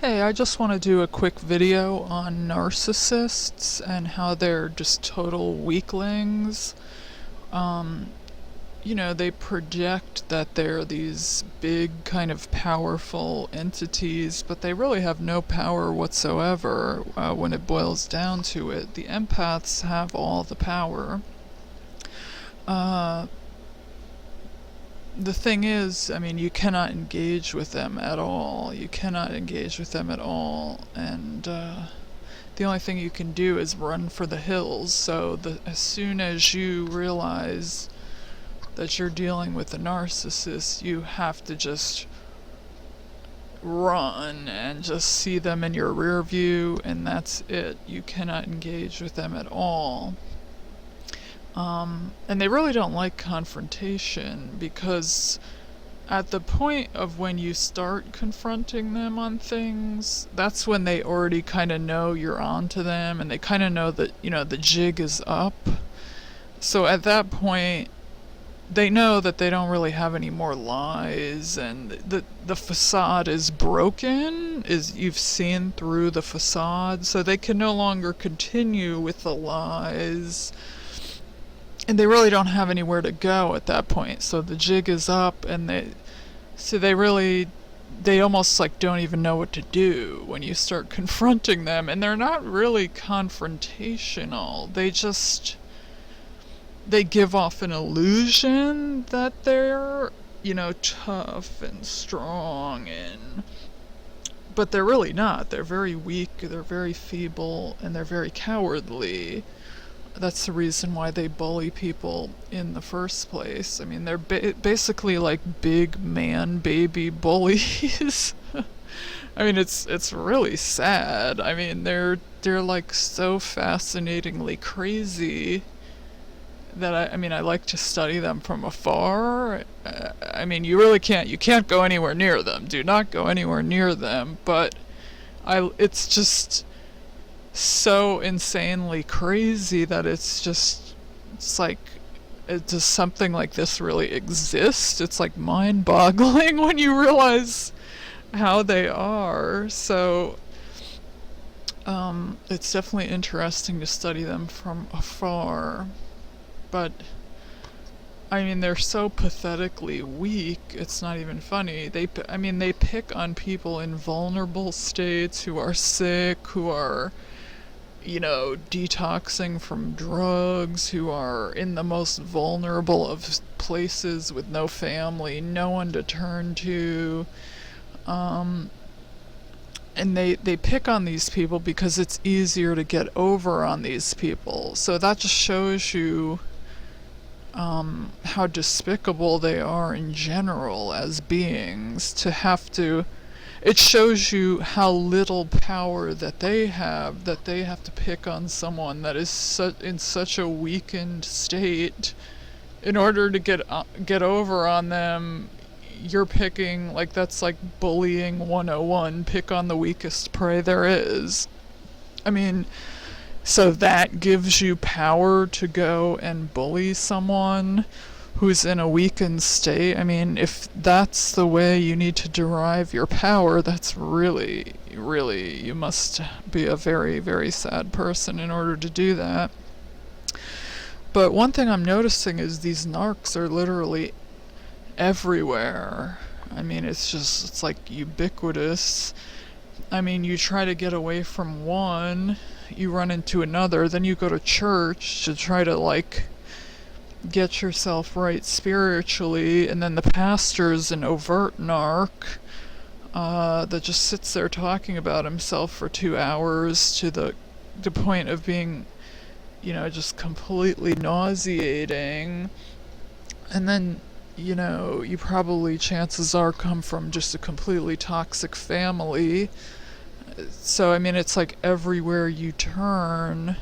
Hey, I just want to do a quick video on narcissists and how they're just total weaklings. Um, they project that they're these big, kind of powerful entities, but they really have no power whatsoever when it boils down to it. The empaths have all the power. Uh, the thing is, you cannot engage with them at all. You cannot engage with them at all, and the only thing you can do is run for the hills. So as soon as you realize that you're dealing with a narcissist, you have to just run and just see them in your rear view, and that's it. You cannot engage with them at all. And they really don't like confrontation, because at the point of when you start confronting them on things, that's when they already kind of know you're onto them, and they kind of know that, the jig is up. So at that point, they know that they don't really have any more lies, and the facade is broken, you've seen through the facade, so they can no longer continue with the lies. And they really don't have anywhere to go at that point, so the jig is up, and they almost like don't even know what to do when you start confronting them. And they're not really confrontational. They give off an illusion that they're, tough and strong, but they're really not. They're very weak, they're very feeble, and they're very cowardly. That's the reason why they bully people in the first place. They're basically like big man baby bullies. It's really sad. They're like so fascinatingly crazy that I like to study them from afar. You can't go anywhere near them. Do not go anywhere near them. But it's just so insanely crazy that it's like, does something like this really exist? It's like mind-boggling when you realize how they are. So it's definitely interesting to study them from afar. But they're so pathetically weak, it's not even funny. They pick on people in vulnerable states, who are sick, who are detoxing from drugs, who are in the most vulnerable of places with no family, no one to turn to. And they pick on these people because it's easier to get over on these people. So that just shows you how despicable they are in general as beings, it shows you how little power that they have to pick on someone that is in such a weakened state. In order to get over on them, you're picking, like, that's like bullying 101, pick on the weakest prey there is. So that gives you power to go and bully someone who's in a weakened state. If that's the way you need to derive your power, that's really, really, you must be a very, very sad person in order to do that. But one thing I'm noticing is these narcs are literally everywhere. It's like ubiquitous. You try to get away from one, you run into another, then you go to church to try to, like, get yourself right spiritually, and then the pastor's an overt narc that just sits there talking about himself for 2 hours to the point of being, just completely nauseating. And then, you probably, chances are, come from just a completely toxic family. So, it's like everywhere you turn,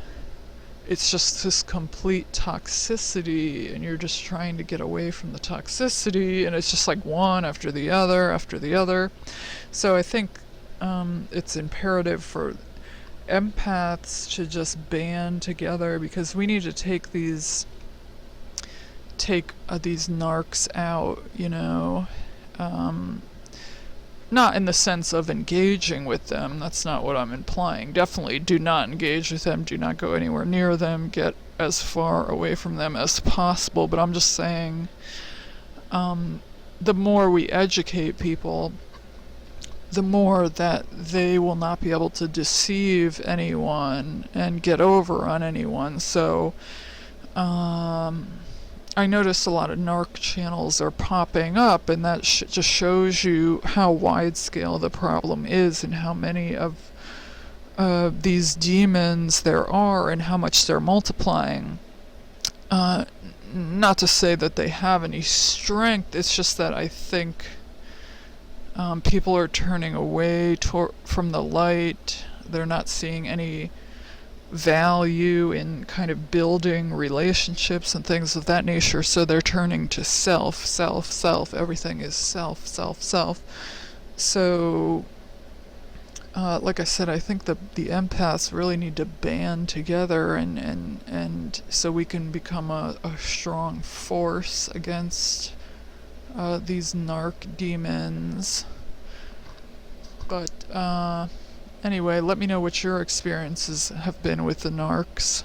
it's just this complete toxicity, and you're just trying to get away from the toxicity, and it's just like one after the other after the other. So I think it's imperative for empaths to just band together, because we need to take these narcs out, Not in the sense of engaging with them, that's not what I'm implying. Definitely do not engage with them, do not go anywhere near them, get as far away from them as possible. But I'm just saying, the more we educate people, the more that they will not be able to deceive anyone and get over on anyone. So, I notice a lot of narc channels are popping up, and that just shows you how wide scale the problem is and how many of these demons there are and how much they're multiplying. Not to say that they have any strength, it's just that I think people are turning away from the light. They're not seeing any value in kind of building relationships and things of that nature, so they're turning to self. Everything is self. So, like I said, I think the empaths really need to band together and so we can become a strong force against these narc demons. But anyway, let me know what your experiences have been with the narcs.